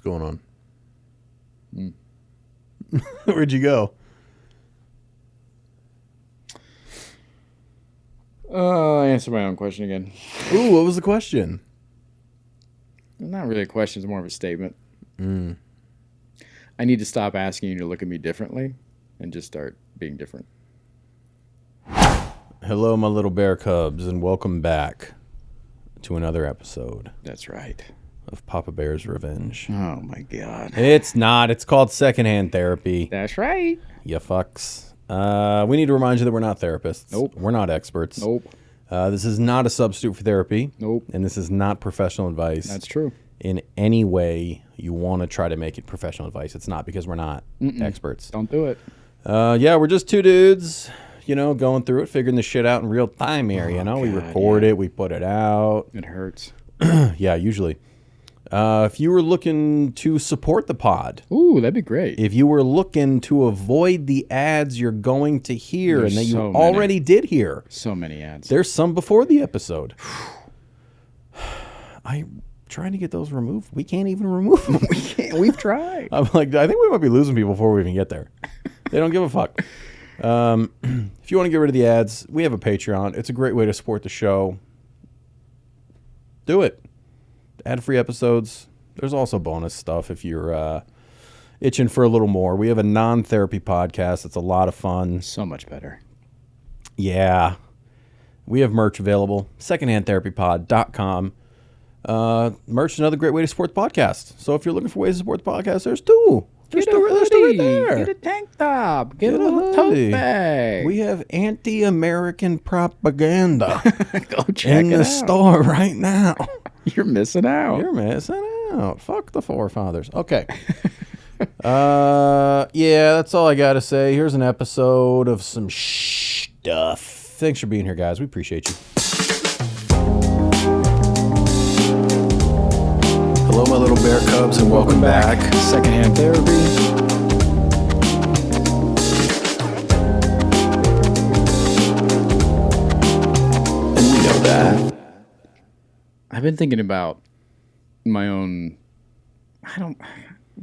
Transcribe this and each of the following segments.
going on? Where'd you go? I answered my own question again. Ooh, what was the question? It's not really a question. It's more of a statement. I need to stop asking you to look at me differently and just start being different. Hello, my little bear cubs, and welcome back to another episode. That's right. Of Papa Bear's Revenge. Oh, my God. It's not. It's called secondhand therapy. That's right. You fucks. We need to remind you that we're not therapists. Nope. We're not experts. Nope. This is not a substitute for therapy. Nope. And this is not professional advice. That's true. In any way you want to try to make it professional advice. It's not, because we're not experts. Don't do it. Yeah, we're just two dudes, going through it, figuring this shit out in real time here, we record it, we put it out. It hurts. Yeah, usually. If you were looking to support the pod. Ooh, that'd be great. If you were looking to avoid the ads you're going to hear There's and that you so already did hear. So many ads. There's some before the episode. I'm trying to get those removed. We can't even remove them. We can't. We've tried. I'm like, I think we might be losing people before we even get there. They don't give a fuck. If you want to get rid of the ads, we have a Patreon. It's a great way to support the show. Do it. Ad-free episodes. There's also bonus stuff if you're itching for a little more. We have a non-therapy podcast. It's a lot of fun. So much better. Yeah. We have merch available. Secondhandtherapypod.com. Merch is another great way to support the podcast. So if you're looking for ways to support the podcast, there's two. There's two right there. Get a tank top. Get a little tote bag. We have anti-American propaganda Go check in it the out. store right now. You're missing out. You're missing out. Fuck the forefathers. Okay. Yeah, that's all I got to say. Here's an episode of some stuff. Thanks for being here, guys. We appreciate you. Hello, my little bear cubs, and welcome back. Secondhand therapy. And we know that. I've been thinking about my own.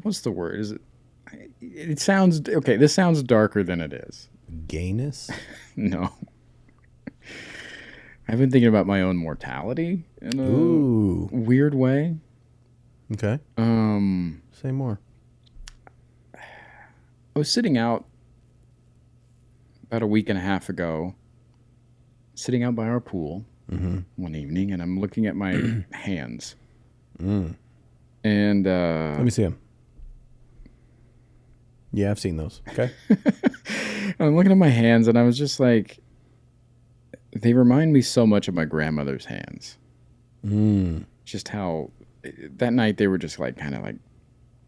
What's the word? Is it? It sounds okay. This sounds darker than it is. Gayness? No. I've been thinking about my own mortality in a Ooh. weird way. Okay. Say more. I was sitting out about a week and a half ago, sitting out by our pool one evening, and I'm looking at my hands. And Let me see them. Yeah, I've seen those. Okay. I'm looking at my hands, and I was just like, they remind me so much of my grandmother's hands. Just how that night they were just like kind of like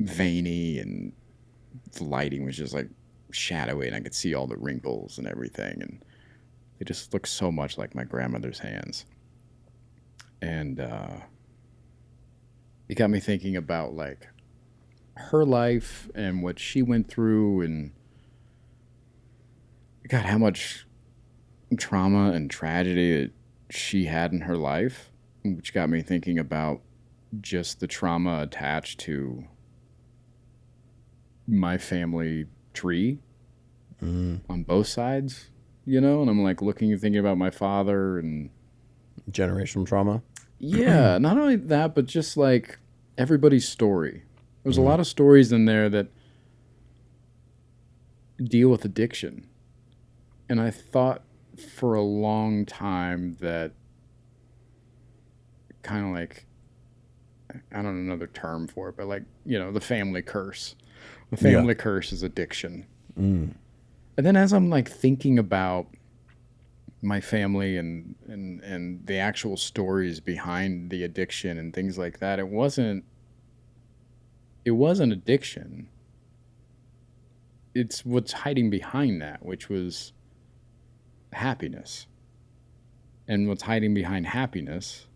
veiny, and the lighting was just like shadowy, and I could see all the wrinkles and everything, and they just looked so much like my grandmother's hands. And it got me thinking about like her life and what she went through, and God, how much trauma and tragedy that she had in her life, which got me thinking about just the trauma attached to my family tree on both sides, and I'm like looking and thinking about my father and Generational trauma. yeah, not only that, but just like everybody's story. There's a lot of stories in there that deal with addiction. And I thought for a long time that kind of like, I don't know another term for it, but like, the family curse. The family curse is addiction. And then as I'm like thinking about my family and the actual stories behind the addiction and things like that, it wasn't addiction. It's what's hiding behind that, which was happiness. And what's hiding behind happiness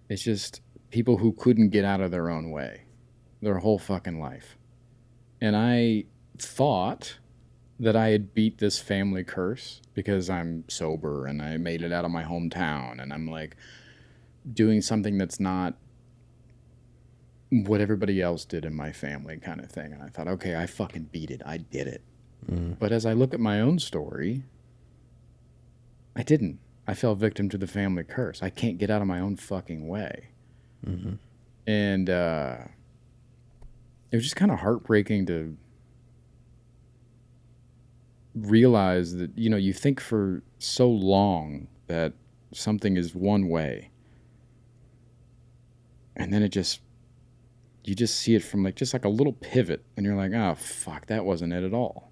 is just people who couldn't get out of their own way their whole fucking life. And I thought that I had beat this family curse because I'm sober and I made it out of my hometown and I'm like doing something that's not what everybody else did in my family kind of thing. And I thought, okay, I fucking beat it. I did it. But as I look at my own story, I didn't. I fell victim to the family curse. I can't get out of my own fucking way. And it was just kind of heartbreaking to realize that, you know, you think for so long that something is one way. And then you just see it from just like a little pivot. And you're like, oh, fuck, that wasn't it at all.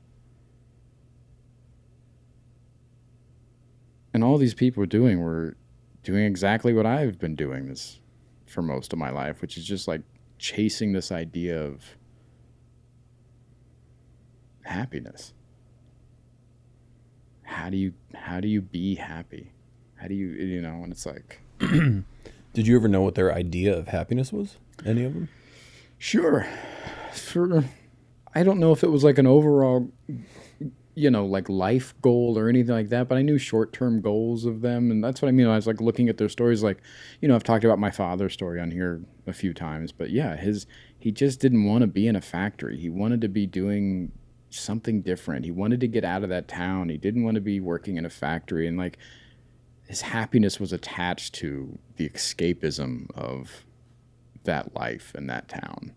And all these people were doing exactly what I've been doing this for most of my life, which is just like chasing this idea of happiness. How do you be happy? How do you know, and it's like... Did you ever know what their idea of happiness was? Any of them? Sure. I don't know if it was like an overall, you know, like life goal or anything like that, but I knew short-term goals of them, and that's what I mean. I was like looking at their stories, like, you know, I've talked about my father's story on here a few times, but yeah, he just didn't want to be in a factory. He wanted to be doing something different. He wanted to get out of that town. He didn't want to be working in a factory, and like his happiness was attached to the escapism of that life in that town.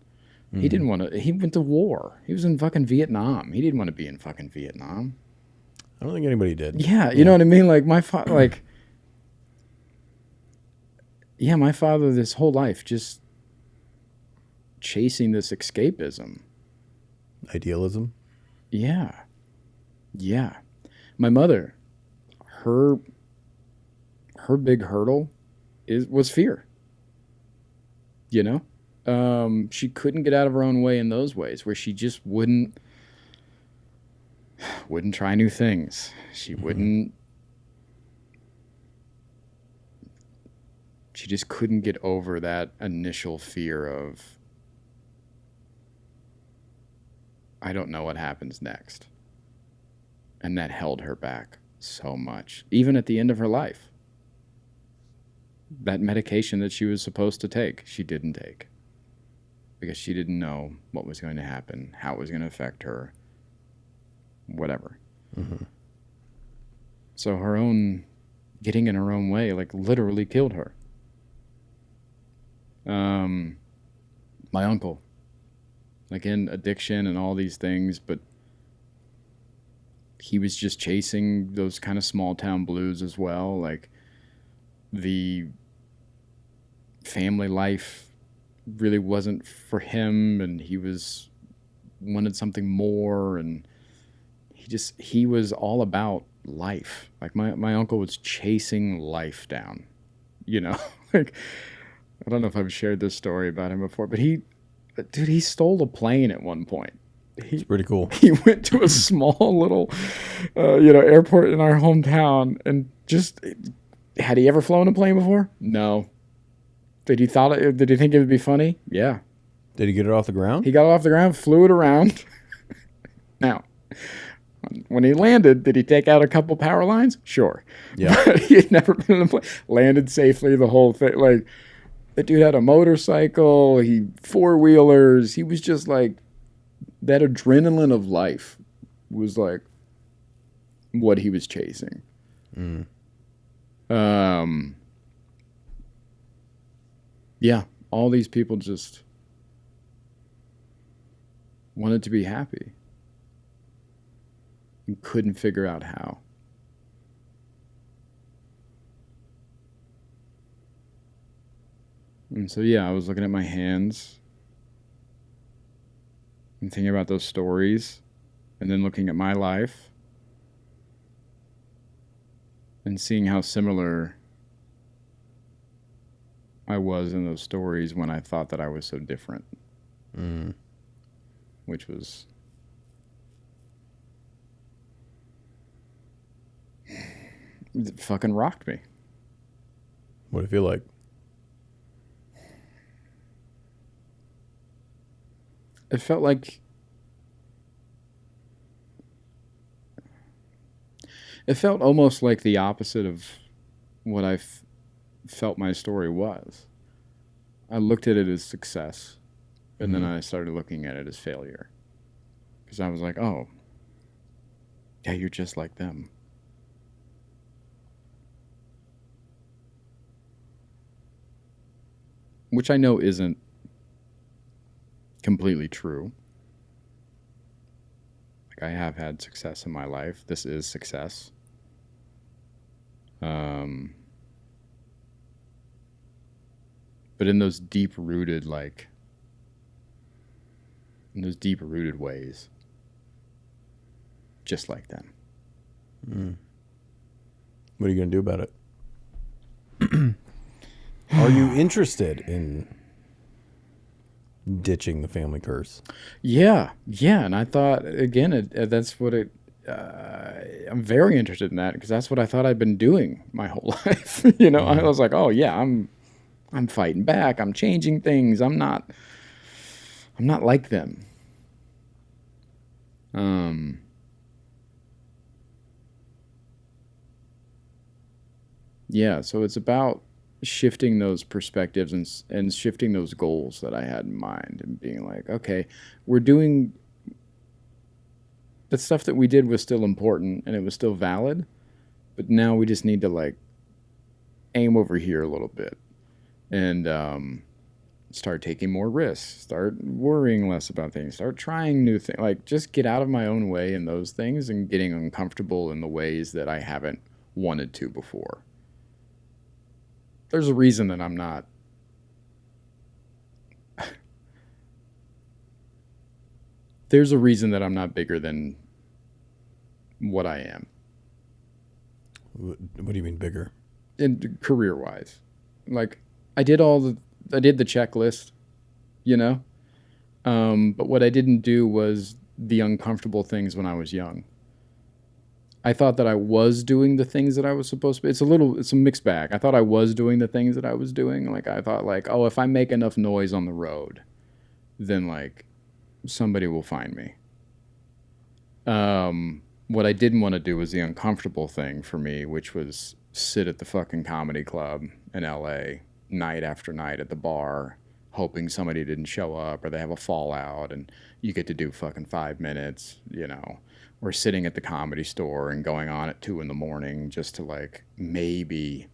He didn't want to. He went to war. He was in fucking Vietnam. He didn't want to be in fucking Vietnam. I don't think anybody did. Yeah, you know what I mean. Like my father, my father, this whole life just chasing this escapism, Idealism. Yeah. My mother, her big hurdle was fear. You know? She couldn't get out of her own way in those ways where she just wouldn't try new things. She just couldn't get over that initial fear of, I don't know what happens next. And that held her back so much, even at the end of her life. That medication that she was supposed to take, she didn't take. Because she didn't know what was going to happen, how it was going to affect her, whatever. So her own getting in her own way, like, literally killed her. My uncle, like, in addiction and all these things, but he was just chasing those kind of small town blues as well. Like, the family life really wasn't for him, and he wanted something more, and he was all about life. Like, my uncle was chasing life down, you know. Like, I don't know if I've shared this story about him before, but he stole a plane at one point. It's pretty cool. He went to a small little airport in our hometown, and just, had he ever flown a plane before? No. Did he think it would be funny? Yeah. Did he get it off the ground? He got it off the ground, flew it around. Now, when he landed, did he take out a couple power lines? Sure. Yeah. But he had never been in a plane. Landed safely, the whole thing. Like, the dude had a motorcycle, four-wheelers. He was just like, that adrenaline of life was like what he was chasing. Yeah, all these people just wanted to be happy and couldn't figure out how. And so, yeah, I was looking at my hands and thinking about those stories, and then looking at my life and seeing how similar I was in those stories when I thought that I was so different. Which was... it fucking rocked me. What do you feel like? It felt like... it felt almost like the opposite of what felt my story was. I looked at it as success. And then I started looking at it as failure. Because I was like, oh, yeah, you're just like them. Which I know isn't completely true. Like, I have had success in my life. This is success. But in those deep-rooted, ways, just like them. What are you going to do about it? Are you interested in ditching the family curse? Yeah, and I thought, again, that's what it... I'm very interested in that because that's what I thought I'd been doing my whole life. I was like, oh, yeah, I'm fighting back. I'm changing things. I'm not like them. Yeah, so it's about shifting those perspectives and shifting those goals that I had in mind and being like, okay, we're doing the stuff that we did was still important and it was still valid, but now we just need to aim over here a little bit and start taking more risks, start worrying less about things, start trying new things, just get out of my own way in those things and getting uncomfortable in the ways that I haven't wanted to before. There's a reason that I'm not. There's a reason that I'm not bigger than what I am. What do you mean bigger? Career-wise. I did the checklist, but what I didn't do was the uncomfortable things when I was young. I thought that I was doing the things that I was supposed to be. It's a mixed bag. I thought I was doing the things that I was doing. I thought oh, if I make enough noise on the road, then somebody will find me. What I didn't want to do was the uncomfortable thing for me, which was sit at the fucking comedy club in LA night after night at the bar, hoping somebody didn't show up or they have a fallout and you get to do fucking 5 minutes, or sitting at the Comedy Store and going on at 2 a.m. just to maybe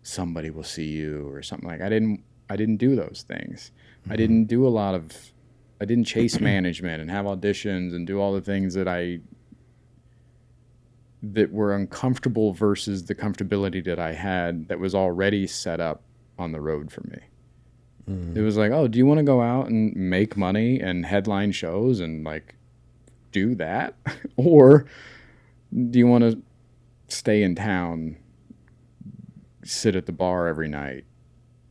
somebody will see you or something. I didn't do those things. Mm-hmm. I didn't chase management and have auditions and do all the things that were uncomfortable versus the comfortability that I had that was already set up on the road for me. Mm-hmm. It was oh, do you want to go out and make money and headline shows and do that? Or do you want to stay in town, sit at the bar every night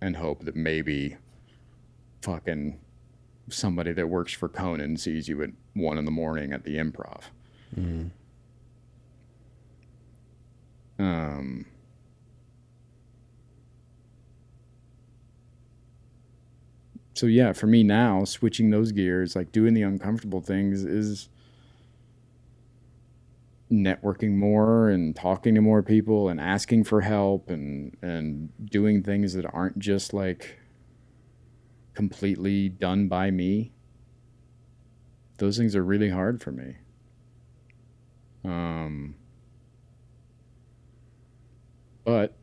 and hope that maybe fucking somebody that works for Conan sees you at 1 a.m. at the Improv? Mm. So yeah, for me now, switching those gears, doing the uncomfortable things is networking more and talking to more people and asking for help and doing things that aren't just completely done by me. Those things are really hard for me. But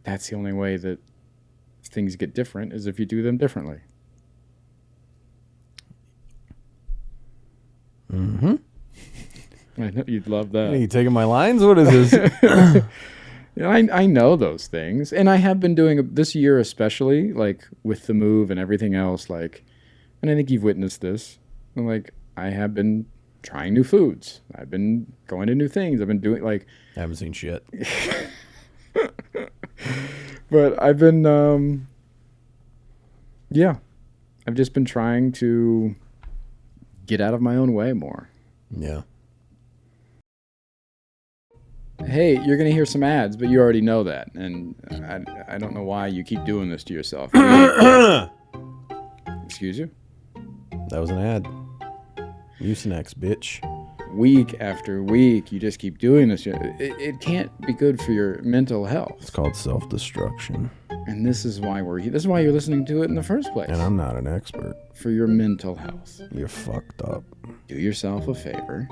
that's the only way that things get different is if you do them differently. Mm-hmm. I know you'd love that. Are you taking my lines? What is this? I know those things, and I have been doing this year especially, with the move and everything else, and I think you've witnessed this. I have been trying new foods. I've been going to new things. I've been doing I haven't seen shit. But I've been, I've just been trying to get out of my own way more. Yeah. Hey, you're going to hear some ads, but you already know that. And I don't know why you keep doing this to yourself. Excuse you? That was an ad. Mucinex, bitch. Week after week, you just keep doing this. It can't be good for your mental health. It's called self-destruction. And this is why we're here. This is why you're listening to it in the first place. And I'm not an expert. For your mental health. You're fucked up. Do yourself a favor.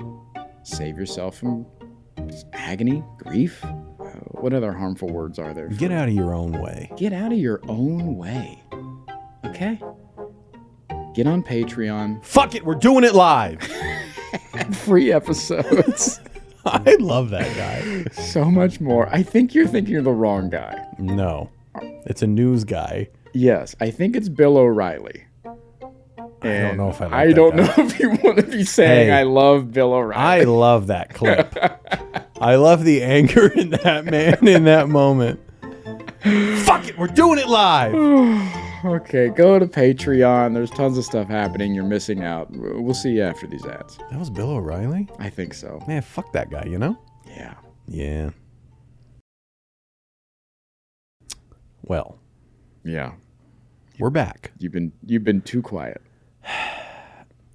Save yourself from agony, grief. What other harmful words are there? Get out of your own way. Get out of your own way. Okay? Get on Patreon. Fuck it, we're doing it live. Free episodes. I love that guy. So much more. I think you're thinking of the wrong guy. No. It's a news guy. Yes, I think it's Bill O'Reilly. I don't know if I like I that don't guy. know if you want to be saying I love Bill O'Reilly. I love that clip. I love the anger in that man in that moment. Fuck it, we're doing it live. Okay, go to Patreon. There's tons of stuff happening. You're missing out. We'll see you after these ads. That was Bill O'Reilly? I think so. Man, fuck that guy, you know? Yeah. Yeah. Well, Yeah. we're back. You've been too quiet.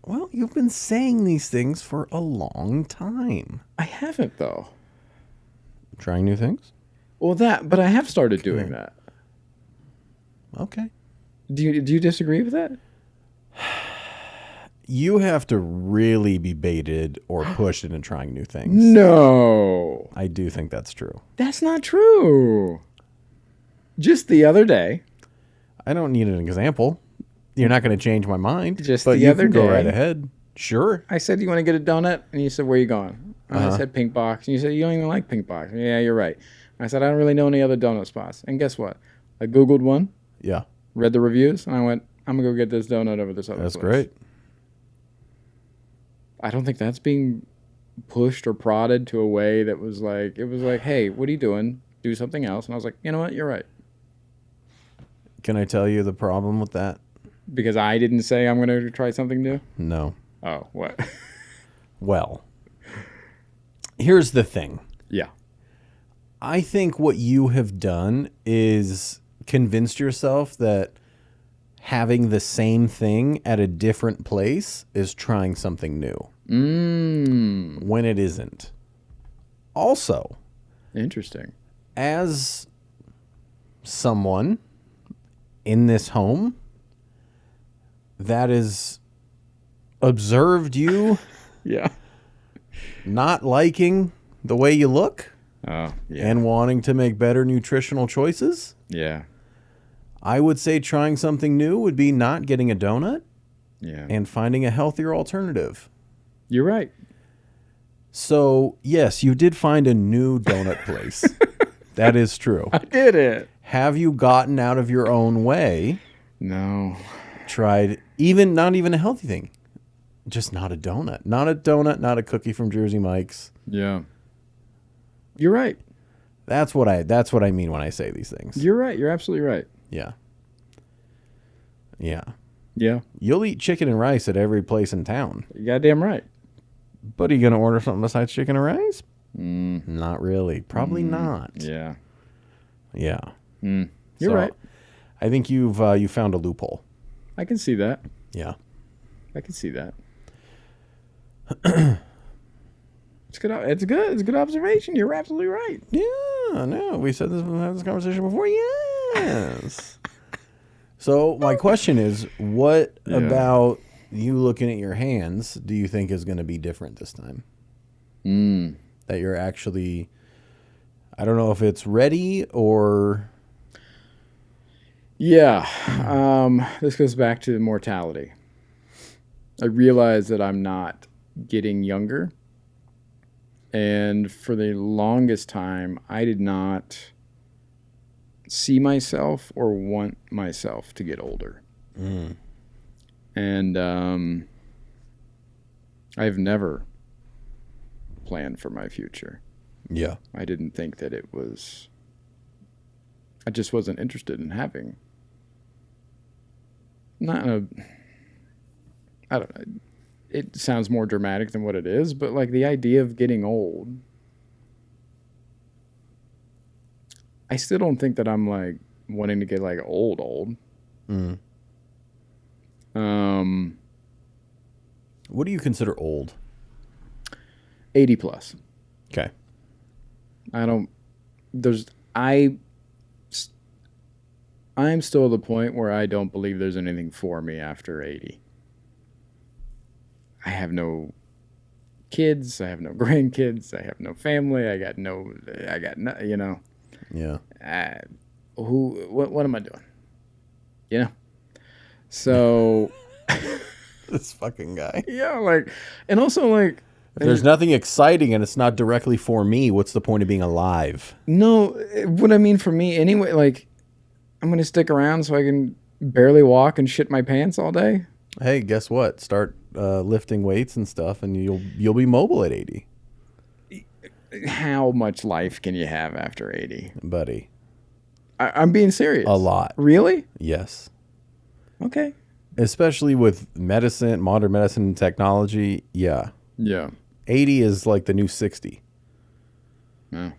Well, you've been saying these things for a long time. I haven't though. Trying new things? Well, but I have started doing that. Okay. Do you disagree with that? You have to really be baited or pushed into trying new things. No. I do think that's true. That's not true. Just the other day. I don't need an example. You're not going to change my mind. Just but the you other can go day. right ahead. Sure. I said, you want to get a donut? And you said, where are you going? And I said, Pink Box. And you said, you don't even like Pink Box. Yeah, you're right. I said, I don't really know any other donut spots. And guess what? I Googled one, Yeah. read the reviews, and I went, I'm going to go get this donut over this other That's place. great. I don't think that's being pushed or prodded to a way that was like, it was like, hey, what are you doing? Do something else. And I was like, you know what? You're right. Can I tell you the problem with that? Because I didn't say I'm going to try something new? No. Oh, what? Well, here's the thing. Yeah. I think what you have done is convinced yourself that having the same thing at a different place is trying something new. When it isn't. Also, Interesting. as someone in this home that has observed you Yeah. not liking the way you look Oh, yeah. and wanting to make better nutritional choices, Yeah. I would say trying something new would be not getting a donut Yeah. and finding a healthier alternative. You're right. So, yes, you did find a new donut place. That is true. I did it. Have you gotten out of your own way? No. Tried not even a healthy thing. Just not a donut. Not a donut, not a cookie from Jersey Mike's. Yeah. You're right. That's what I mean when I say these things. You're right. You're absolutely right. Yeah. Yeah. Yeah. You'll eat chicken and rice at every place in town. You're goddamn right. But are you going to order something besides chicken and rice? Not really. Probably not. Yeah. Yeah. You're So, right. I think you found a loophole. I can see that. Yeah. I can see that. It's good. It's good. It's a good observation. You're absolutely right. Yeah, no, we said this. We had this conversation before. Yes. So my question is, what about you looking at your hands do you think is going to be different this time? That you're actually, I don't know if it's ready or. Yeah. This goes back to mortality. I realize that I'm not getting younger. And for the longest time, I did not see myself or want myself to get older. And I've never planned for my future. Yeah. I didn't think that it was... I just wasn't interested in having... I don't know. It sounds more dramatic than what it is, but like the idea of getting old, I still don't think that I'm like wanting to get like old. What do you consider old? 80 plus. I'm still at the point where I don't believe there's anything for me after 80. I have no kids. I have no grandkids. I have no family. I got no, you know. Yeah. What am I doing? You know? So, This fucking guy. yeah, like, and also, like, If there's nothing exciting and it's not directly for me, what's the point of being alive? no, what I mean for me anyway, like, I'm going to stick around so I can barely walk and shit my pants all day. Hey, guess what? Start lifting weights and stuff, and you'll be mobile at 80, How much life can you have after 80? buddy. I'm being serious. A lot. Really? Yes. Okay. Especially with medicine, modern medicine and technology. Yeah. Yeah. 80 is like the new 60. Yeah.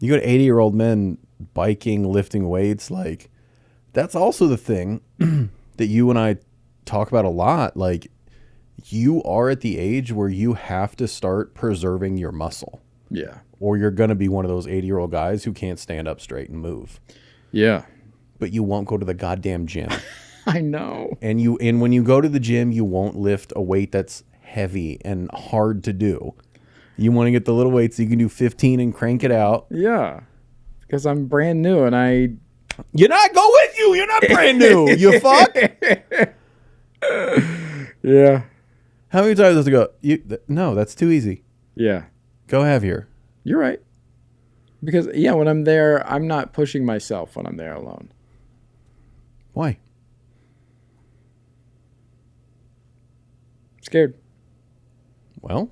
You got 80-year-old men biking, lifting weights. Like, that's also the thing that you and I talk about a lot. Like, you are at the age where you have to start preserving your muscle, Yeah. or you're going to be one of those 80-year-old guys who can't stand up straight and move. Yeah. But you won't go to the goddamn gym. I know. And when you go to the gym, you won't lift a weight that's heavy and hard to do. You want to get the little weights so you can do 15 and crank it out. Yeah. Because I'm brand new and I. You're not go with you. You're not brand new. You fuck. Yeah. How many times does it go? No, that's too easy. Yeah. Go have your. You're right. Because, yeah, when I'm there, I'm not pushing myself when I'm there alone. Why? Scared. Well,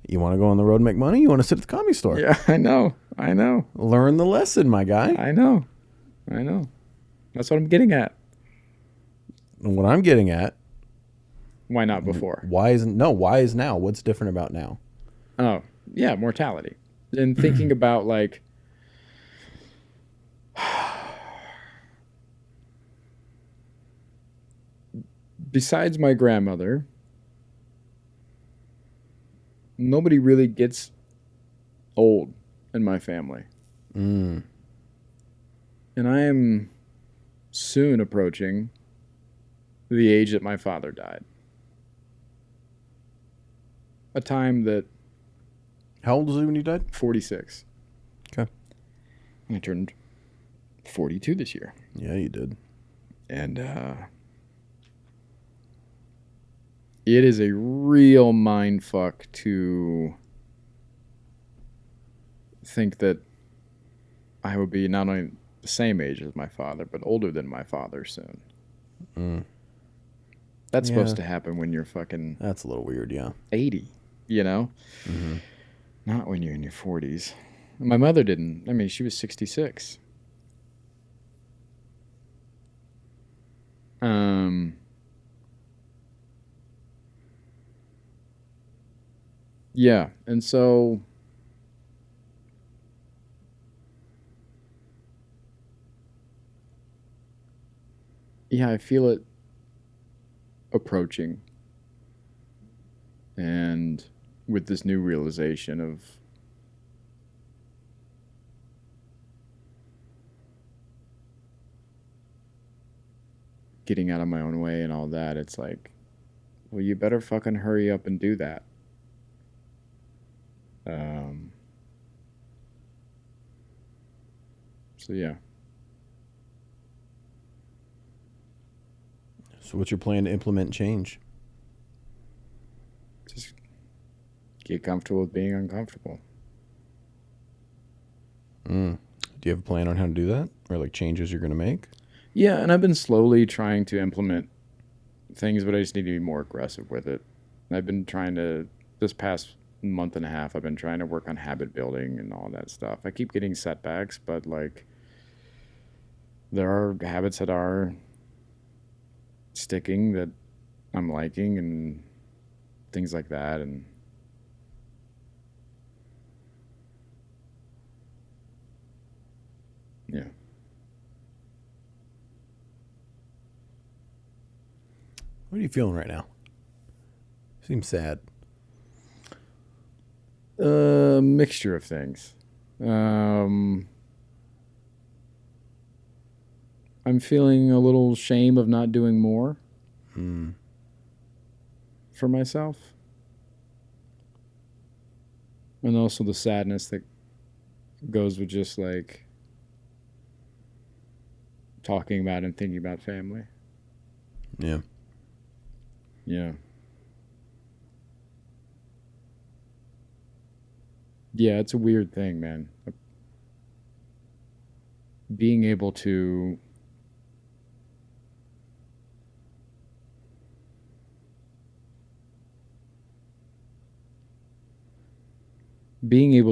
you want to go on the road and make money? You want to sit at the comedy store? Yeah, I know. I know. Learn the lesson, my guy. I know. I know. That's what I'm getting at. And what I'm getting at. Why not before? Why is now? What's different about now? Oh, yeah, mortality. And thinking about, like, besides my grandmother, nobody really gets old in my family. Mm. And I am soon approaching the age that my father died. A time that... How old was he when you died? 46. Okay. I turned 42 this year. Yeah, you did. And it is a real mind fuck to think that I would be not only the same age as my father, but older than my father soon. Mm. That's supposed to happen when you're fucking... That's a little weird, yeah. 80, you know? Mm-hmm. Not when you're in your 40s. My mother didn't. I mean, she was 66. Yeah, and so yeah, I feel it approaching. And with this new realization of getting out of my own way and all that, it's like, well, you better fucking hurry up and do that. So yeah. So what's your plan to implement change? Just get comfortable with being uncomfortable. Do you have a plan on how to do that? Or like changes you're going to make? Yeah, and I've been slowly trying to implement things, but I just need to be more aggressive with it. I've been trying to, this past month and a half, I've been trying to work on habit building and all that stuff. I keep getting setbacks, but like, there are habits that are sticking that I'm liking and things like that. And yeah. What are you feeling right now? Seems sad. A mixture of things. I'm feeling a little shame of not doing more for myself. And also the sadness that goes with just like talking about and thinking about family. Yeah. Yeah. Yeah, it's a weird thing, man. Being able to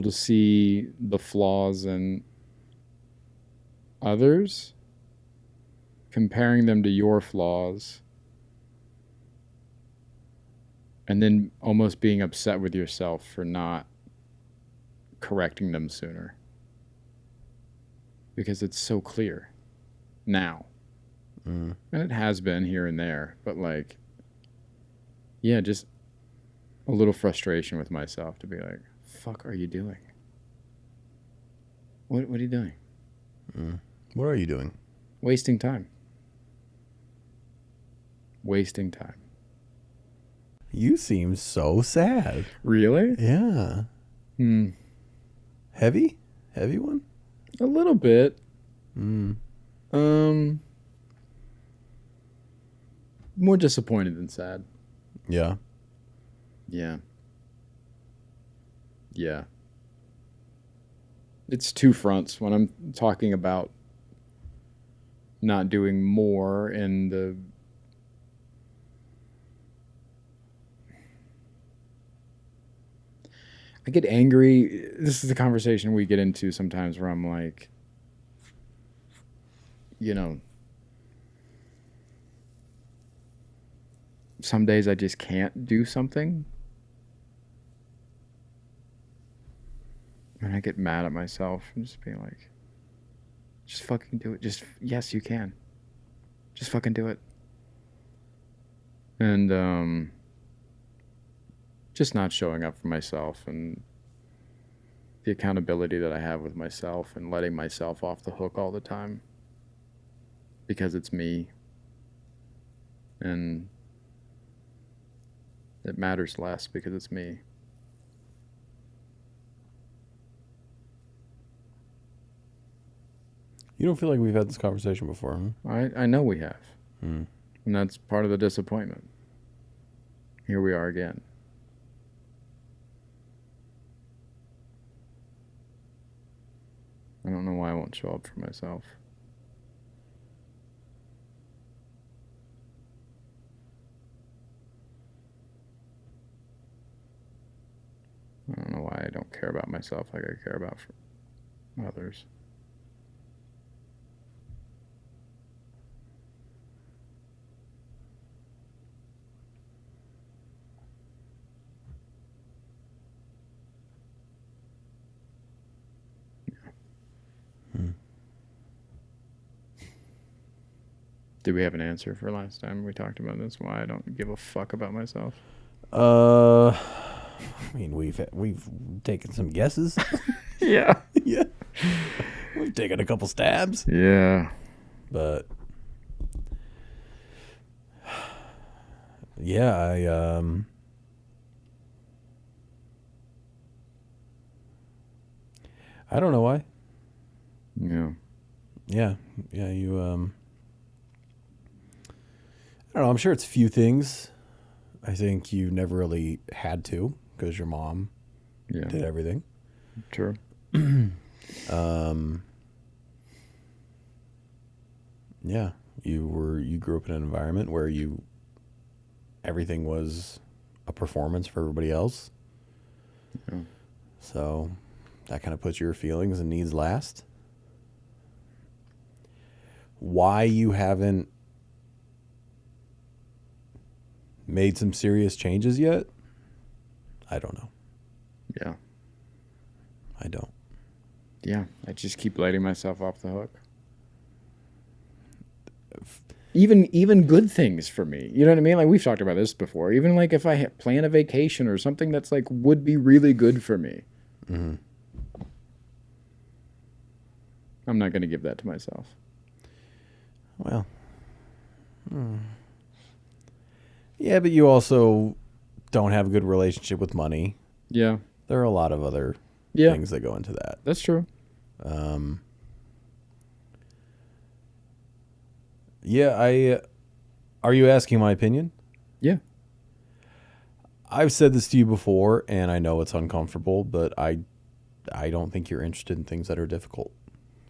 see the flaws in others, comparing them to your flaws, and then almost being upset with yourself for not correcting them sooner. Because it's so clear now. And it has been here and there, but like, yeah, just a little frustration with myself to be like, fuck are you doing? What are you doing? What are you doing? Wasting time. Wasting time. You seem so sad. Really? Yeah. Heavy? Heavy one? A little bit. More disappointed than sad. Yeah. Yeah. Yeah. It's two fronts when I'm talking about not doing more and the I get angry. This is the conversation we get into sometimes where I'm like, you know, some days I just can't do something. And I get mad at myself and just being like, just fucking do it. Just, yes, you can. Just fucking do it. And just not showing up for myself and the accountability that I have with myself and letting myself off the hook all the time because it's me. And it matters less because it's me. You don't feel like we've had this conversation before, huh? I know we have. And that's part of the disappointment. Here we are again. I don't know why I won't show up for myself. I don't know why I don't care about myself like I care about others. Did we have an answer for last time we talked about this? Why I don't give a fuck about myself? I mean, we've taken some guesses. Yeah. Yeah. We've taken a couple stabs. Yeah. But yeah, I don't know why. Yeah. Yeah. Yeah, you I don't know, I'm sure it's few things. I think you never really had to because your mom did everything. True. Yeah, you grew up in an environment where everything was a performance for everybody else. Yeah. So that kind of puts your feelings and needs last. Why you haven't made some serious changes yet, I don't know. Yeah. I don't. Yeah. I just keep letting myself off the hook. Even good things for me. You know what I mean? Like we've talked about this before. Even like if I plan a vacation or something that's like would be really good for me. Mm-hmm. I'm not going to give that to myself. Well, yeah, but you don't have a good relationship with money. Yeah. There are a lot of other Yeah. things that go into that. That's true. Yeah, are you asking my opinion? Yeah. I've said this to you before, and I know it's uncomfortable, but I don't think you're interested in things that are difficult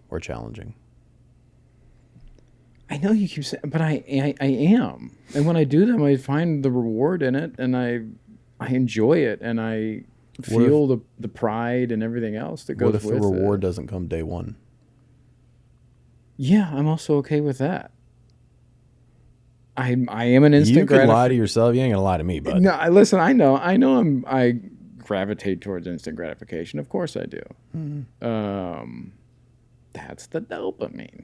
or challenging. I know you keep saying, but I am. And when I do them, I find the reward in it, and I enjoy it, and I feel the pride and everything else that goes with it. What if the reward doesn't come day one? Yeah, I'm also okay with that. I am an instant. You can lie to yourself. You ain't gonna lie to me, bud. No, listen. I know. I gravitate towards instant gratification. Of course, I do. Mm-hmm. That's the dopamine.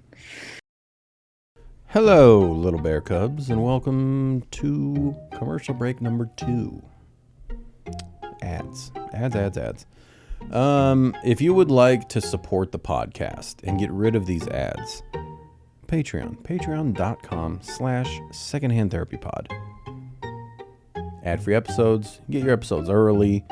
Hello, little bear cubs, and welcome to commercial break number 2. Ads. If you would like to support the podcast and get rid of these ads, patreon.com/secondhandtherapypod. Ad-free episodes, get your episodes early,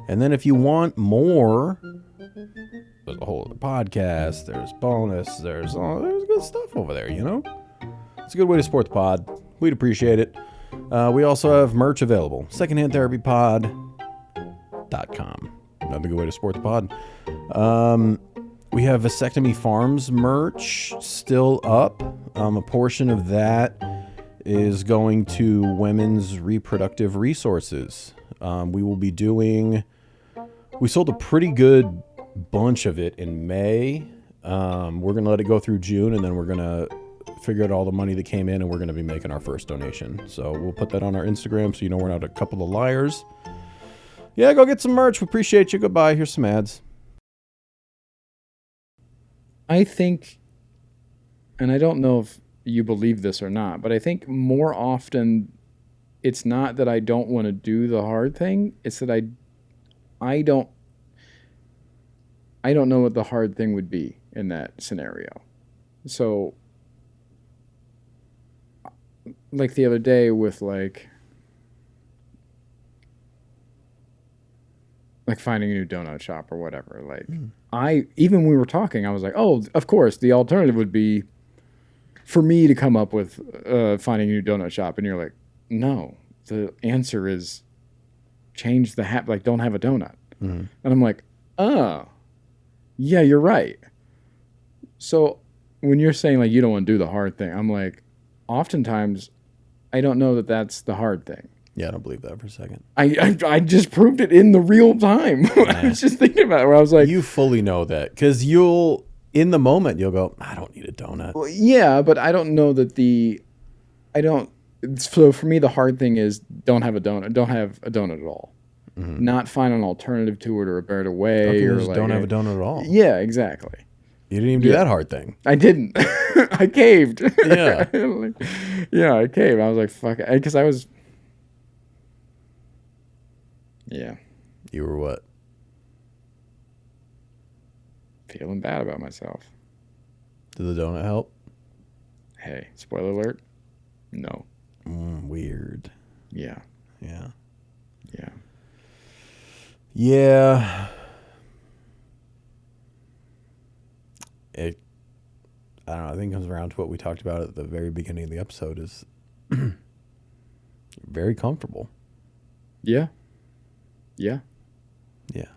and then if you want more, there's a whole other podcast, there's bonus, there's good stuff over there, you know? It's a good way to support the pod. We'd appreciate it. We also have merch available, secondhandtherapypod.com. Another good way to support the pod. We have Vasectomy Farms merch still up. A portion of that is going to women's reproductive resources. We will be doing... We sold a pretty good bunch of it in May. We're going to let it go through June, and then we're going to figure out all the money that came in, and we're going to be making our first donation. So we'll put that on our Instagram so you know we're not a couple of liars. Yeah, go get some merch. We appreciate you. Goodbye. Here's some ads. I think, and I don't know if you believe this or not, but I think more often it's not that I don't want to do the hard thing. It's that I don't know what the hard thing would be in that scenario. So, like the other day with like finding a new donut shop or whatever. Like even when we were talking, I was like, oh, of course, the alternative would be for me to come up with finding a new donut shop. And you're like, no, the answer is change the hat, like don't have a donut. And I'm like, oh, yeah, you're right. So when you're saying like you don't want to do the hard thing, I'm like, oftentimes I don't know that that's the hard thing. Yeah, I don't believe that for a second. I just proved it in the real time. I was just thinking about it where I was like... You fully know that because in the moment, you'll go, I don't need a donut. Well, yeah, but I don't know that so for me, the hard thing is don't have a donut. Don't have a donut at all. Mm-hmm. Not find an alternative to it or a better way. Okay, or just like don't have a donut at all. Yeah, exactly. You didn't even do that hard thing. I didn't. I caved. Yeah. Yeah, I caved. I was like, fuck it. Because I was... Yeah. You were what? Feeling bad about myself. Did the donut help? Hey, spoiler alert. No. Weird. Yeah. Yeah. Yeah. Yeah. I don't know. I think it comes around to what we talked about at the very beginning of the episode is very comfortable. Yeah. Yeah. Yeah.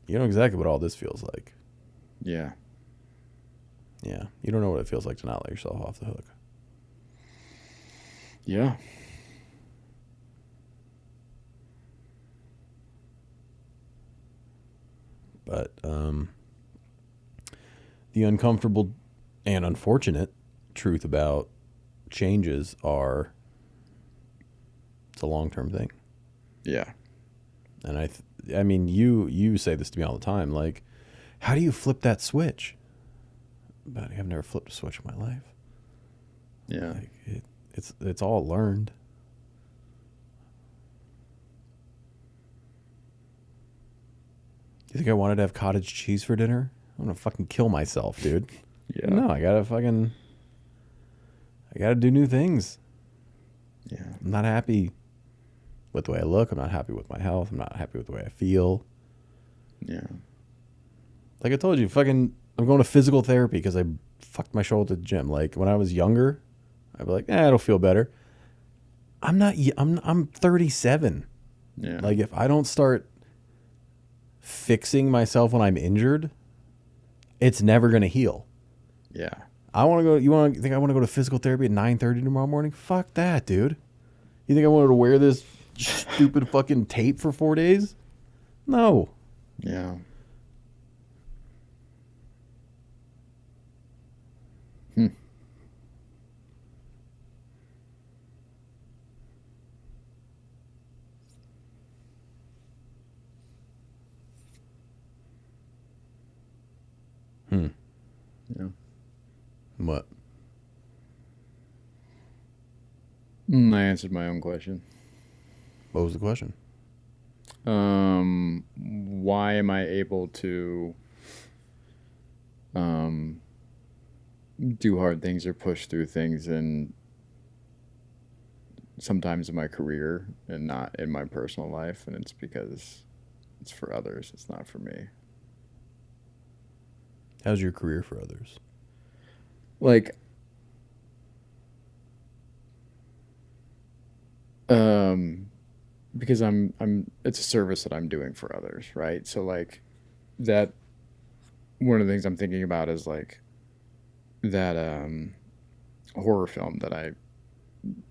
You know exactly what all this feels like. Yeah. Yeah. You don't know what it feels like to not let yourself off the hook. Yeah. But the uncomfortable and unfortunate truth about changes are it's a long-term thing. Yeah. And I mean, you say this to me all the time. Like, how do you flip that switch? But I've never flipped a switch in my life. Yeah. Like it's all learned. You think I wanted to have cottage cheese for dinner? I'm gonna fucking kill myself, dude. Yeah. No, I gotta fucking I got to do new things. Yeah. I'm not happy with the way I look. I'm not happy with my health. I'm not happy with the way I feel. Yeah. Like I told you, I'm going to physical therapy because I fucked my shoulder at the gym. Like when I was younger, I'd be like, it'll feel better. I'm 37. Yeah. Like if I don't start fixing myself when I'm injured, it's never going to heal. Yeah. You think I want to go to physical therapy at 9:30 tomorrow morning? Fuck that, dude. You think I wanted to wear this stupid fucking tape for 4 days? No. Yeah. Yeah. What? I answered my own question. What was the question? Why am I able to do hard things or push through things and sometimes in my career and not in my personal life? And it's because it's for others. It's not for me. How's your career for others? Like, because it's a service that I'm doing for others, right? So like that, one of the things I'm thinking about is like that horror film that I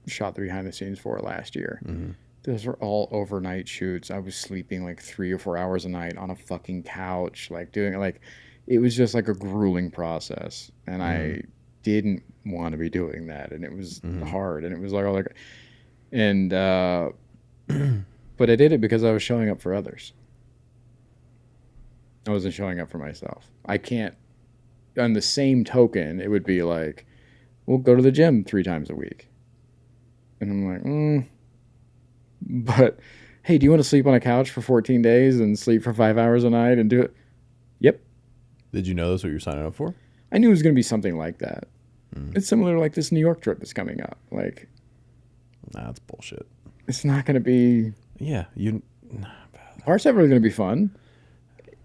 shot the behind the scenes for last year. Mm-hmm. Those were all overnight shoots. I was sleeping like 3 or 4 hours a night on a fucking couch, like doing like, it was just like a grueling process, and I didn't want to be doing that, and it was hard, and it was like all like, and but I did it because I was showing up for others. I wasn't showing up for myself. I can't. On the same token, it would be like, we'll go to the gym 3 times a week, and I'm like, but hey, do you want to sleep on a couch for 14 days and sleep for 5 hours a night and do it? Yep. Did you know that's what you're signing up for? I knew it was going to be something like that. It's similar to like this New York trip that's coming up. Like, Nah, that's bullshit. it's not going to be. Yeah, Parts of it are going to be fun.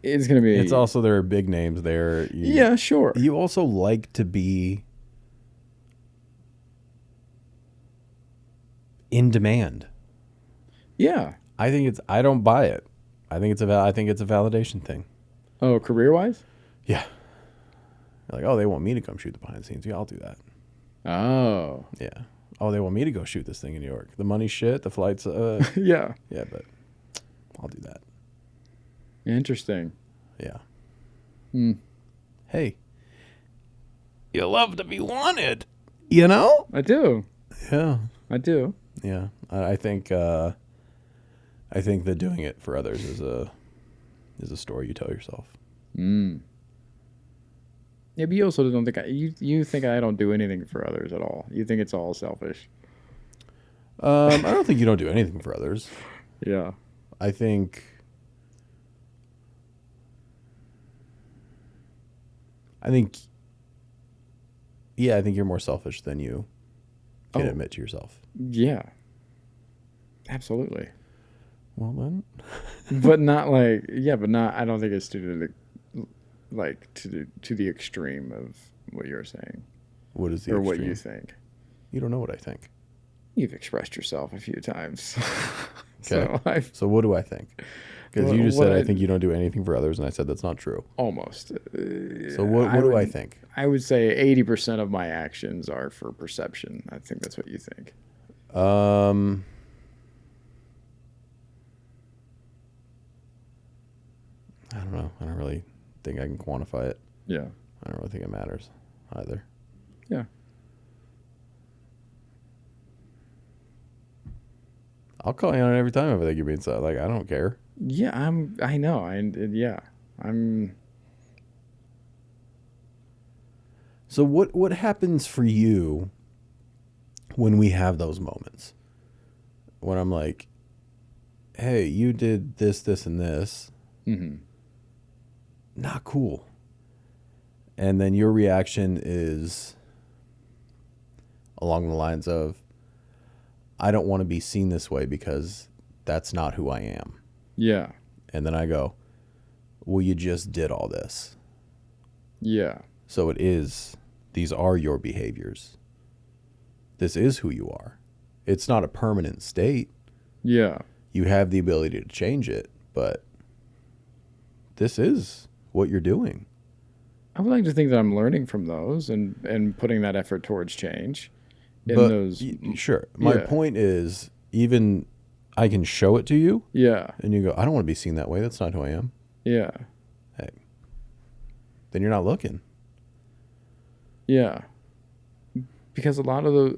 It's going to be. It's also, there are big names there. Yeah, sure. You also like to be in demand. Yeah. I don't buy it. I think it's a validation thing. Oh, career-wise? Yeah. Like, oh, they want me to come shoot the behind the scenes. Yeah, I'll do that. Oh. Yeah. Oh, they want me to go shoot this thing in New York. The money's shit. The flights. Yeah. Yeah, but I'll do that. Interesting. Yeah. Hey. You love to be wanted. You know? I do. Yeah. I do. Yeah. I think that doing it for others is a story you tell yourself. Yeah, but you also don't think you think I don't do anything for others at all. You think it's all selfish. I don't think you don't do anything for others. Yeah. I think you're more selfish than you can admit to yourself. Yeah. Absolutely. Well then. But not like, yeah, but not, I don't think it's to the extreme of what you're saying. What is the or extreme? What you think? You don't know what I think. You've expressed yourself a few times. Okay. So what do I think? Because you just said I think you don't do anything for others, and I said that's not true. Almost. So what do I think? I would say 80% of my actions are for perception. I think that's what you think. I don't know. I don't really think I can quantify it. Yeah. I don't really think it matters either. Yeah. I'll call you on it every time if I think you're being so. Like, I don't care. Yeah, I know. I'm. So what happens for you when we have those moments? When I'm like, hey, you did this, this, and this. Mm-hmm. Not cool. And then your reaction is, along the lines of, I don't want to be seen this way because that's not who I am. Yeah. And then I go, well, you just did all this. Yeah. So these are your behaviors. This is who you are. It's not a permanent state. Yeah. You have the ability to change it, but this is what you're doing. I would like to think that I'm learning from those and putting that effort towards change. Sure. My point is, even I can show it to you. Yeah. And you go, I don't want to be seen that way. That's not who I am. Yeah. Hey. Then you're not looking. Yeah. Because a lot of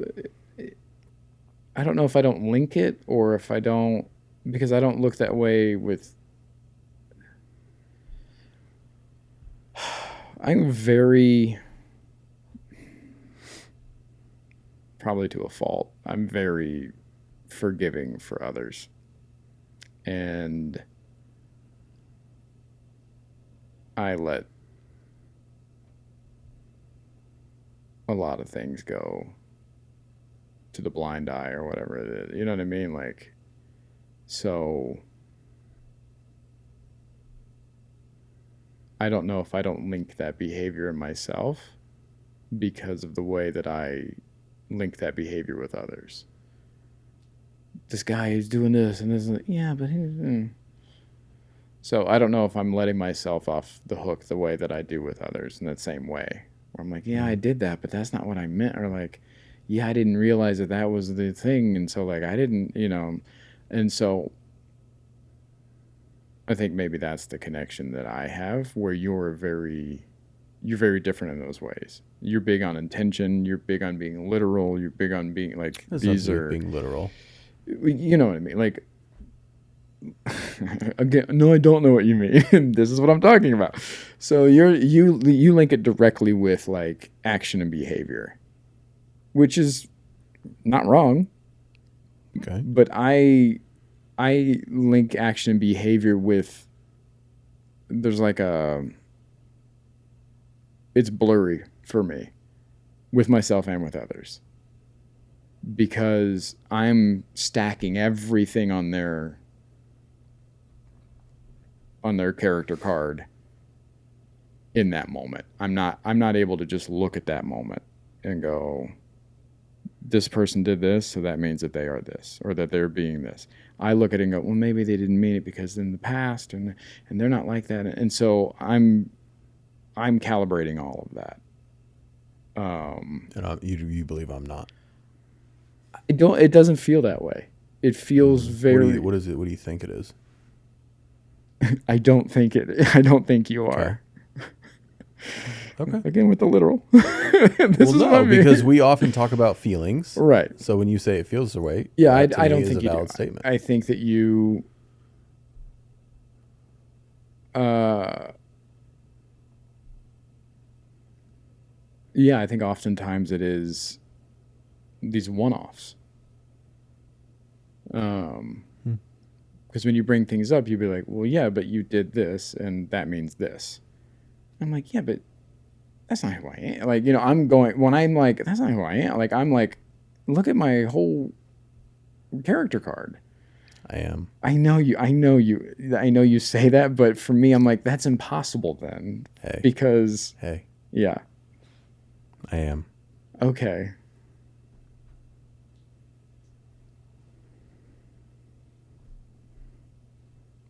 I don't know if I don't link it or if I don't, because I don't look that way with, I'm very, probably to a fault, I'm very forgiving for others. And I let a lot of things go to the blind eye or whatever it is. You know what I mean? Like, so I don't know if I don't link that behavior in myself because of the way that I link that behavior with others. This guy is doing this and this, yeah, but he's... So I don't know if I'm letting myself off the hook the way that I do with others in that same way. Where I'm like, yeah, I did that, but that's not what I meant. Or like, yeah, I didn't realize that that was the thing. And so like, I didn't, and so I think maybe that's the connection that I have where you're very different in those ways. You're big on intention. You're big on being literal. You're big on being like, these are being literal. You know what I mean? Like, again, no, I don't know what you mean. This is what I'm talking about. So you link it directly with like action and behavior, which is not wrong. Okay. But I link action and behavior with, there's like it's blurry for me with myself and with others because I'm stacking everything on their character card in that moment. I'm not able to just look at that moment and go, this person did this, so that means that they are this or that they're being this. I look at it and go, well, maybe they didn't mean it because in the past and they're not like that. And so I'm calibrating all of that. And you believe I'm not? It doesn't feel that way. It feels very. What is it? What do you think it is? I don't think you are. Okay. Again with the literal. Because we often talk about feelings. Right. So when you say it feels the way, yeah, I don't think you do. Statement. I think that you. Yeah, I think oftentimes it is these one-offs. Because when you bring things up, you'd be like, well, yeah, but you did this, and that means this. I'm like, yeah, but that's not who I am. Like, when I'm like, that's not who I am. Like, I'm like, look at my whole character card. I am. I know you say that, but for me, I'm like, that's impossible then. Hey. Because. Hey. Yeah. I am. Okay.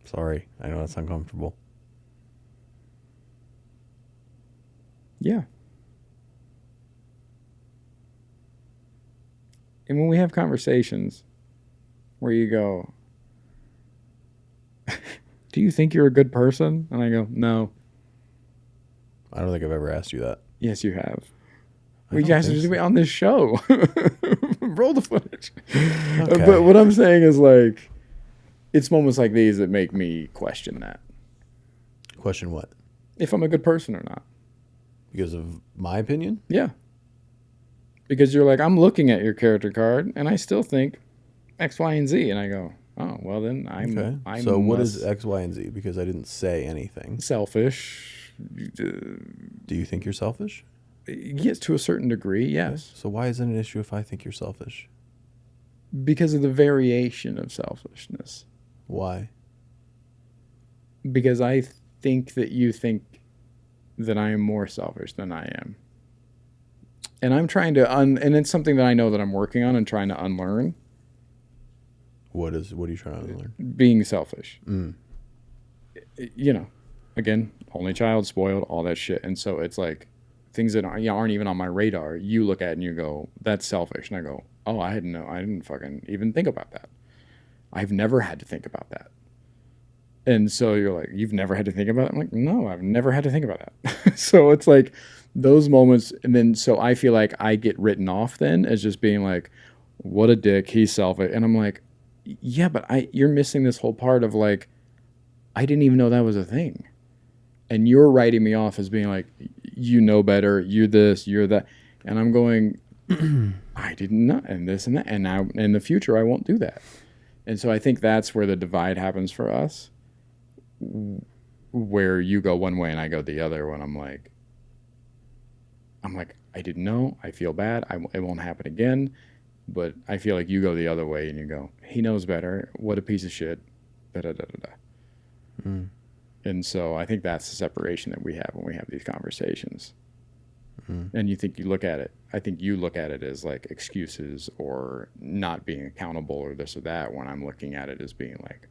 Sorry. I know that's uncomfortable. Yeah. And when we have conversations where you go, do you think you're a good person? And I go, no. I don't think I've ever asked you that. Yes, you have. We guys are just on this show. Roll the footage. Okay. But what I'm saying is like, it's moments like these that make me question that. Question what? If I'm a good person or not. Because of my opinion? Yeah. Because you're like, I'm looking at your character card and I still think X, Y, and Z. And I go, oh, well then I'm so what is X, Y, and Z? Because I didn't say anything. Selfish. Do you think you're selfish? Yes, to a certain degree, yes. So why is it an issue if I think you're selfish? Because of the variation of selfishness. Why? Because I think that you think that I am more selfish than I am. And I'm trying to and it's something that I know that I'm working on and trying to unlearn. What are you trying to unlearn? Being selfish. You know, again, only child, spoiled, all that shit. And so it's like things that aren't even on my radar. You look at it and you go, that's selfish. And I go, oh, I didn't fucking even think about that. I've never had to think about that. And so you're like, you've never had to think about it? I'm like, no, I've never had to think about that. So it's like those moments. And then so I feel like I get written off then as just being like, what a dick, he's selfish. And I'm like, yeah, but you're missing this whole part of like, I didn't even know that was a thing. And you're writing me off as being like, you know better, you're this, you're that. And I'm going, I didn't know, and this and that. And now in the future, I won't do that. And so I think that's where the divide happens for us, where you go one way and I go the other when I'm like, I didn't know, I feel bad, it won't happen again. But I feel like you go the other way and you go, he knows better, what a piece of shit, da-da-da-da-da. And so I think that's the separation that we have when we have these conversations. And I think you look at it as like excuses or not being accountable or this or that, when I'm looking at it as being like,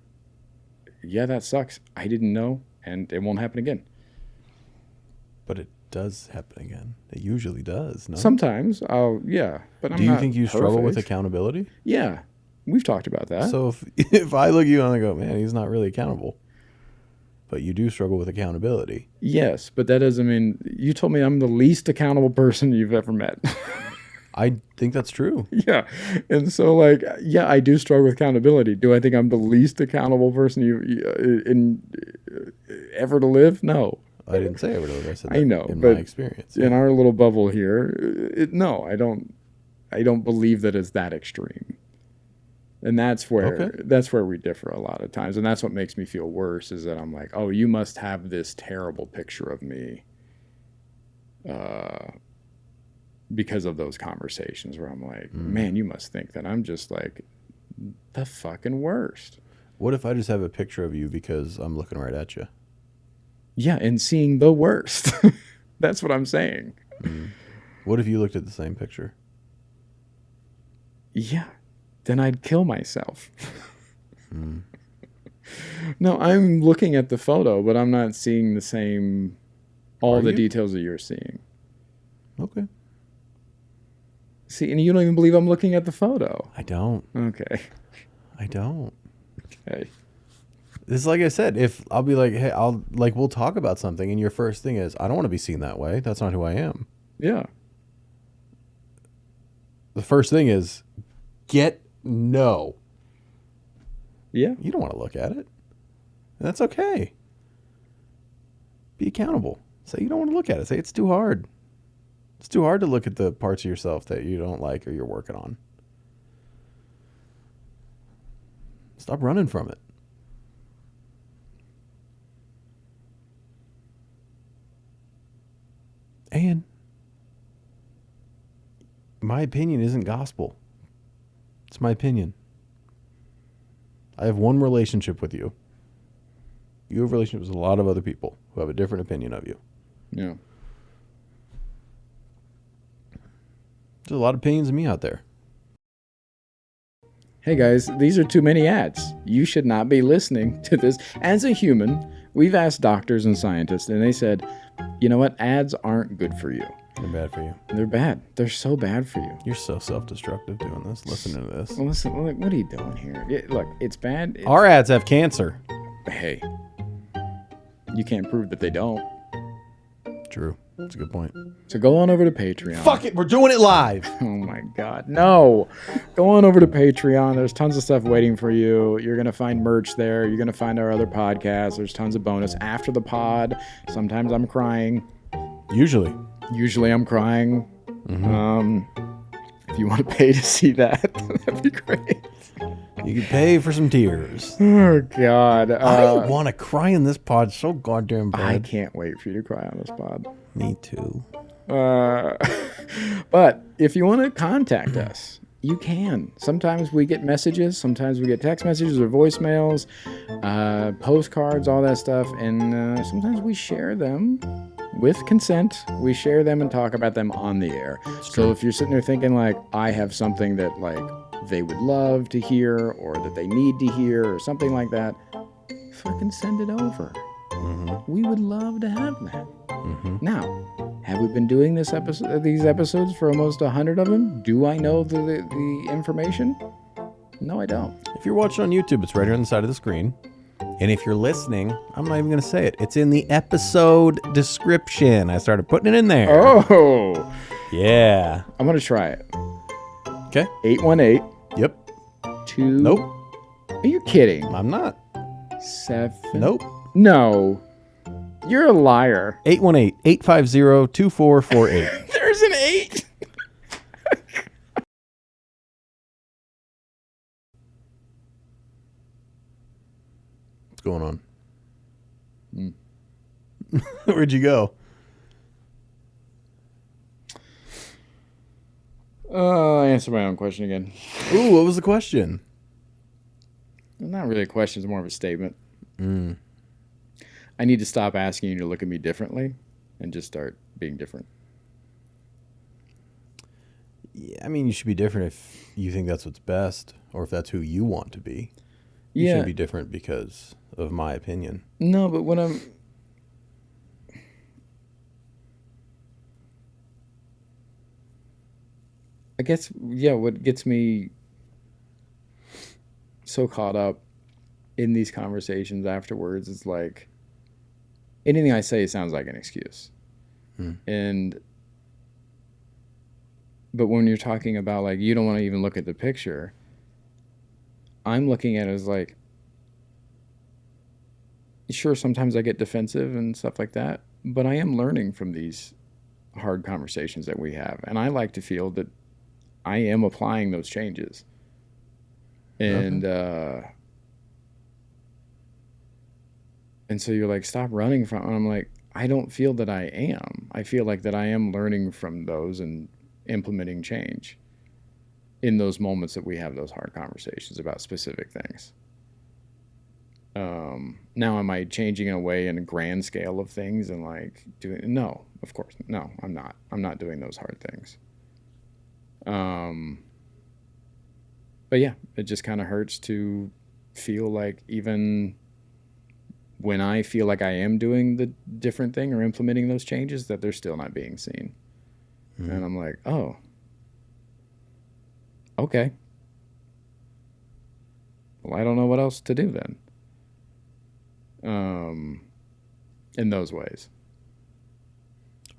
yeah, that sucks. I didn't know, and it won't happen again. But it does happen again. It usually does, no? Sometimes, yeah. But do you think you struggle with accountability? Yeah. We've talked about that. So if I look at you and I go, man, he's not really accountable. But you do struggle with accountability. Yes, but that doesn't mean... You told me I'm the least accountable person you've ever met. I think that's true. Yeah. And so, like, yeah, I do struggle with accountability. Do I think I'm the least accountable person ever to live? No. I didn't say ever to live. I said that I know, in but my experience. In our little bubble here, no, I don't believe that it's that extreme. And that's where we differ a lot of times. And that's what makes me feel worse, is that I'm like, oh, you must have this terrible picture of me because of those conversations where I'm like, man, you must think that I'm just like the fucking worst. What if I just have a picture of you because I'm looking right at you? Yeah, and seeing the worst. That's what I'm saying. What if you looked at the same picture? Yeah. Then I'd kill myself. No, I'm looking at the photo, but I'm not seeing the same, all the details that you're seeing. Okay. See, and you don't even believe I'm looking at the photo. I don't. Okay. I don't. Okay. It's like I said, if I'll be like, hey, we'll talk about something, and your first thing is, I don't want to be seen that way. That's not who I am. Yeah. The first thing is, no. Yeah. You don't want to look at it. And that's okay. Be accountable. Say you don't want to look at it. Say it's too hard. It's too hard to look at the parts of yourself that you don't like or you're working on. Stop running from it. And my opinion isn't gospel. It's my opinion. I have one relationship with you. You have relationships with a lot of other people who have a different opinion of you. Yeah. There's a lot of opinions of me out there. Hey guys, these are too many ads. You should not be listening to this. As a human, we've asked doctors and scientists, and they said, you know what? Ads aren't good for you. They're bad for you. They're bad. They're so bad for you. You're so self-destructive doing this, listening to this. Listen, what are you doing here? Look, it's bad. Our ads have cancer. Hey, you can't prove that they don't. True. That's a good point. So go on over to Patreon. Fuck it, we're doing it live. Oh my God, no. Go on over to Patreon. There's tons of stuff waiting for you. You're going to find merch there. You're going to find our other podcasts. There's tons of bonus after the pod. Sometimes I'm crying. Usually I'm crying. If you want to pay to see that, that'd be great. You can pay for some tears. Oh, God. I want to cry in this pod so goddamn bad. I can't wait for you to cry on this pod. Me too. But if you want to contact us, you can. Sometimes we get messages. Sometimes we get text messages or voicemails, postcards, all that stuff. And sometimes we share them with consent. We share them and talk about them on the air. So if you're sitting there thinking like, I have something that like they would love to hear or that they need to hear or something like that, fucking send it over. We would love to have that. Now, have we been doing these episodes for almost 100 of them? Do I know the information? No, I don't. If you're watching on YouTube, it's right here on the side of the screen. And if you're listening, I'm not even going to say it. It's in the episode description. I started putting it in there. Oh. Yeah. I'm going to try it. Okay. 818. Yep. 2. Nope. Are you kidding? I'm not. 7. Nope. No. You're a liar. 818-850-2448. There's an 8. What's going on? Where'd you go? I answered my own question again. Ooh, what was the question? Not really a question. It's more of a statement. I need to stop asking you to look at me differently and just start being different. Yeah, I mean, you should be different if you think that's what's best or if that's who you want to be. You Yeah. shouldn't be different because of my opinion. No, but when I'm... I guess, yeah, what gets me so caught up in these conversations afterwards is like, anything I say sounds like an excuse. But when you're talking about like, you don't want to even look at the picture, I'm looking at it as like, sure, sometimes I get defensive and stuff like that, but I am learning from these hard conversations that we have. And I like to feel that I am applying those changes. And, and so you're like, stop running from, and I'm like, I don't feel that I am. I feel like that I am learning from those and implementing change in those moments that we have those hard conversations about specific things. Now, am I changing away in a grand scale of things and like doing? No, of course, no, I'm not. I'm not doing those hard things. But yeah, it just kind of hurts to feel like even when I feel like I am doing the different thing or implementing those changes, that they're still not being seen. And I'm like, oh, okay. Well, I don't know what else to do then. In those ways.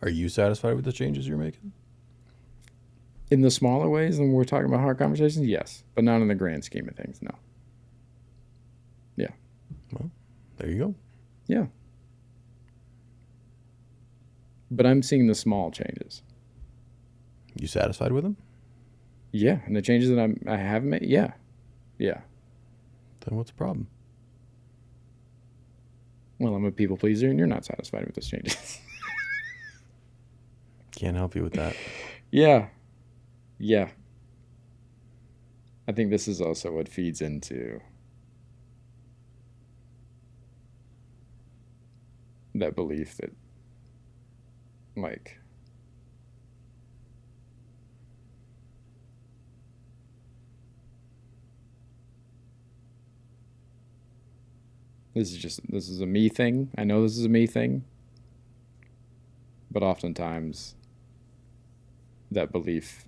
Are you satisfied with the changes you're making? In the smaller ways, when we're talking about hard conversations, yes. But not in the grand scheme of things, no. Yeah. Well, there you go. Yeah. But I'm seeing the small changes. You satisfied with them? Yeah. And the changes that I have made, yeah. Yeah. Then what's the problem? Well, I'm a people pleaser and you're not satisfied with those changes. Can't help you with that. Yeah. Yeah. I think this is also what feeds into that belief that, like, this is a me thing. I know this is a me thing. But oftentimes that belief,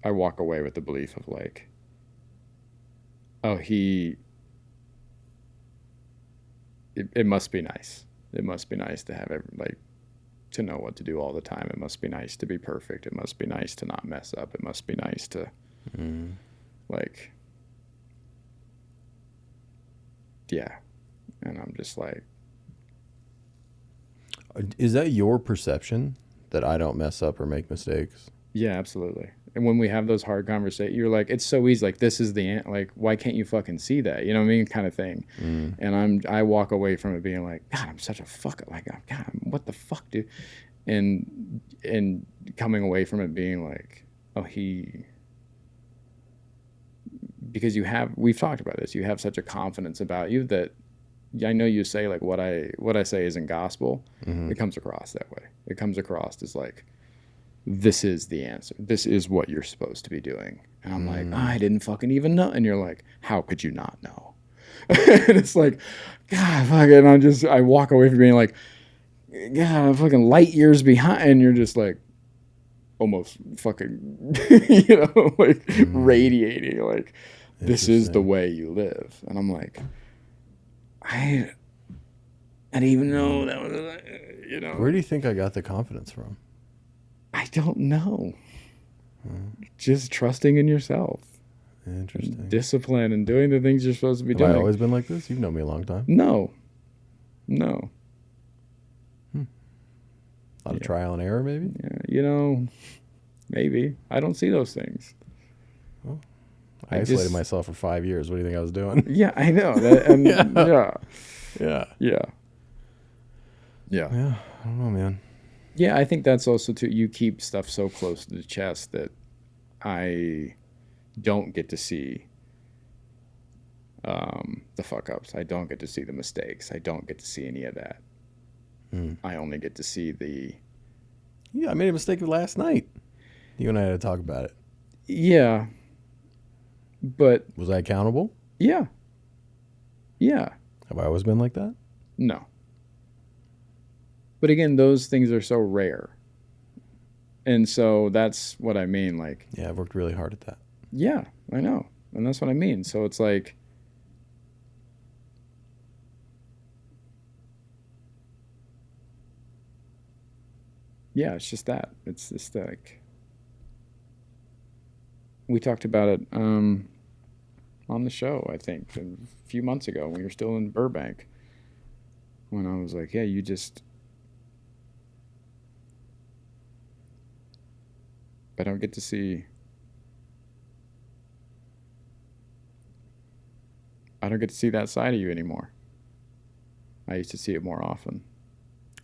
I walk away with the belief of like, oh, it must be nice. It must be nice to have to know what to do all the time. It must be nice to be perfect. It must be nice to not mess up. It must be nice to like, yeah. And I'm just like, is that your perception that I don't mess up or make mistakes? yeah, absolutely. And when we have those hard conversations, you're like, it's so easy. Like, this is like, why can't you fucking see that? You know what I mean? Kind of thing. And I walk away from it being like, God, I'm such a fucker. Like, God, what the fuck, dude? and coming away from it being like, oh, because we've talked about this, you have such a confidence about you that I know you say like what I say isn't gospel. Mm-hmm. It comes across that way. It comes across as like, this is the answer. This is what you're supposed to be doing. And I'm like, I didn't fucking even know. And you're like, how could you not know? And it's like, God, fuck it. And I walk away from being like, God, I'm fucking light years behind. And you're just like, almost fucking, like radiating. Like, this is the way you live. And I'm like, I didn't even know that was, Where do you think I got the confidence from? I don't know. Just trusting in yourself. Interesting. Discipline and doing the things you're supposed to be doing. Have I always been like this? You've known me a long time. No. A lot of trial and error, maybe? Yeah, maybe. I don't see those things. Well, I isolated myself for 5 years. What do you think I was doing? Yeah, I know. Yeah. Yeah, I don't know, man. Yeah, I think that's also too, you keep stuff so close to the chest that I don't get to see the fuck ups. I don't get to see the mistakes. I don't get to see any of that. I only get to see the... Yeah, I made a mistake last night. You and I had to talk about it. Yeah. But... Was I accountable? Yeah. Have I always been like that? No. But again, those things are so rare. And so that's what I mean. Like... Yeah, I've worked really hard at that. Yeah, I know. And that's what I mean. So it's like... Yeah, it's just that. It's just like... We talked about it on the show, I think, a few months ago when you were still in Burbank. When I was like, yeah, you just... I don't get to see... I don't get to see that side of you anymore. I used to see it more often.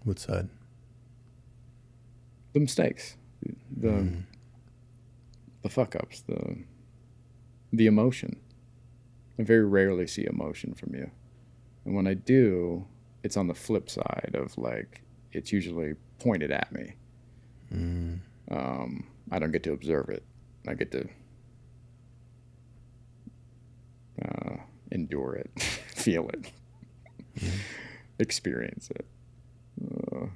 What side? The mistakes, the fuck ups, the emotion. I very rarely see emotion from you, and when I do, it's on the flip side of like it's usually pointed at me. I don't get to observe it. I get to endure it, feel it, experience it.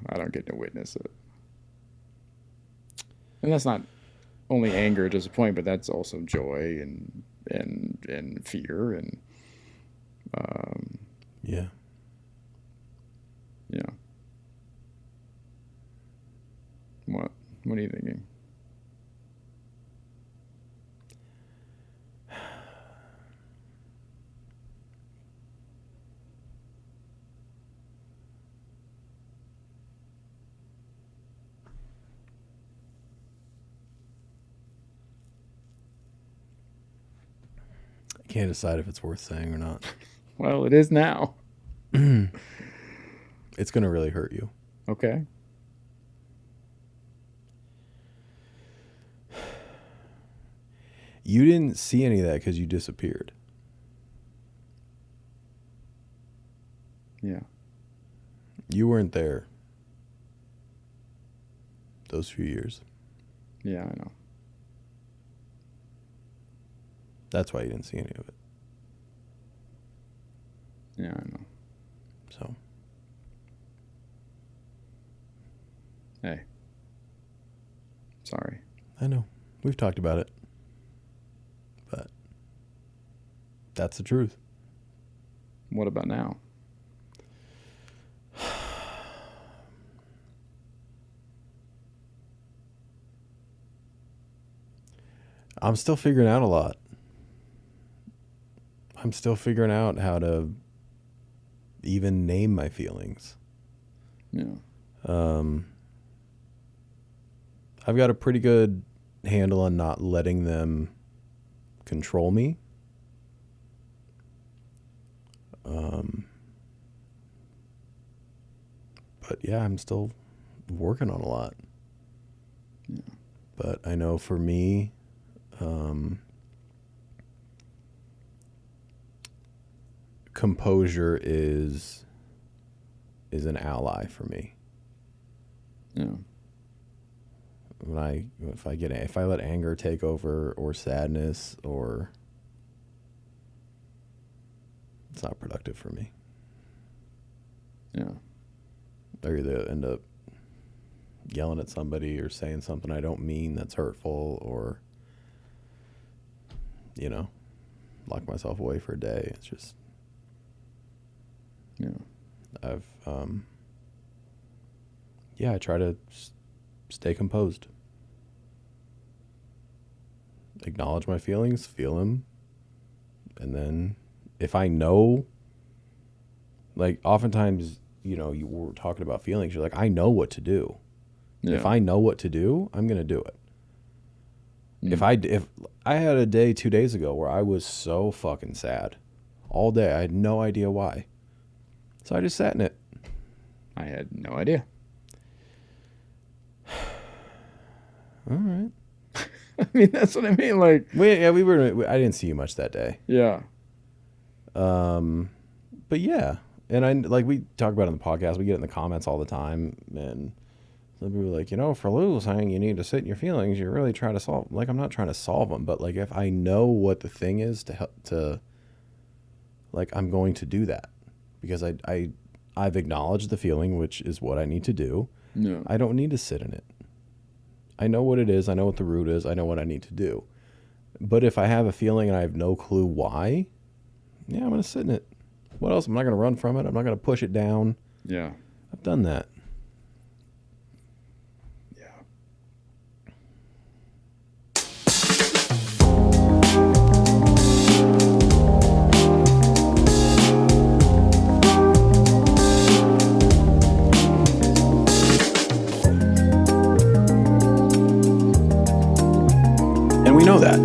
I don't get to witness it. And that's not only anger or disappointment, but that's also joy and fear and yeah. What are you thinking? Can't decide if it's worth saying or not. Well, it is now. It's going to really hurt you. Okay. You didn't see any of that because you disappeared. Yeah. You weren't there those few years. Yeah, I know. That's why you didn't see any of it. Yeah, I know. So. Hey. Sorry. I know. We've talked about it. But that's the truth. What about now? I'm still figuring out a lot. I'm still figuring out how to even name my feelings. Yeah. I've got a pretty good handle on not letting them control me. But yeah, I'm still working on a lot. Yeah. But I know for me, composure is an ally for me. Yeah. If I let anger take over, or sadness, or it's not productive for me. Yeah. I either end up yelling at somebody or saying something I don't mean that's hurtful, or lock myself away for a day. It's just I try to stay composed. Acknowledge my feelings, feel them. And then if I know, like oftentimes, you were talking about feelings, you're like, I know what to do. Yeah. If I know what to do, I'm going to do it. If I had a day 2 days ago where I was so fucking sad all day, I had no idea why. So I just sat in it. I had no idea. All right. I mean, that's what I mean. Like, I didn't see you much that day. Yeah. But yeah, and we talk about it on the podcast. We get it in the comments all the time, and some people are like, for Lou saying you need to sit in your feelings, you're really trying to solve. Like, I'm not trying to solve them, but like if I know what the thing is to help I'm going to do that because I've acknowledged the feeling, which is what I need to do. Yeah. I don't need to sit in it. I know what it is. I know what the root is. I know what I need to do. But if I have a feeling and I have no clue why, I'm going to sit in it. What else? I'm not going to run from it. I'm not going to push it down. Yeah. I've done that. Yeah. And we know that.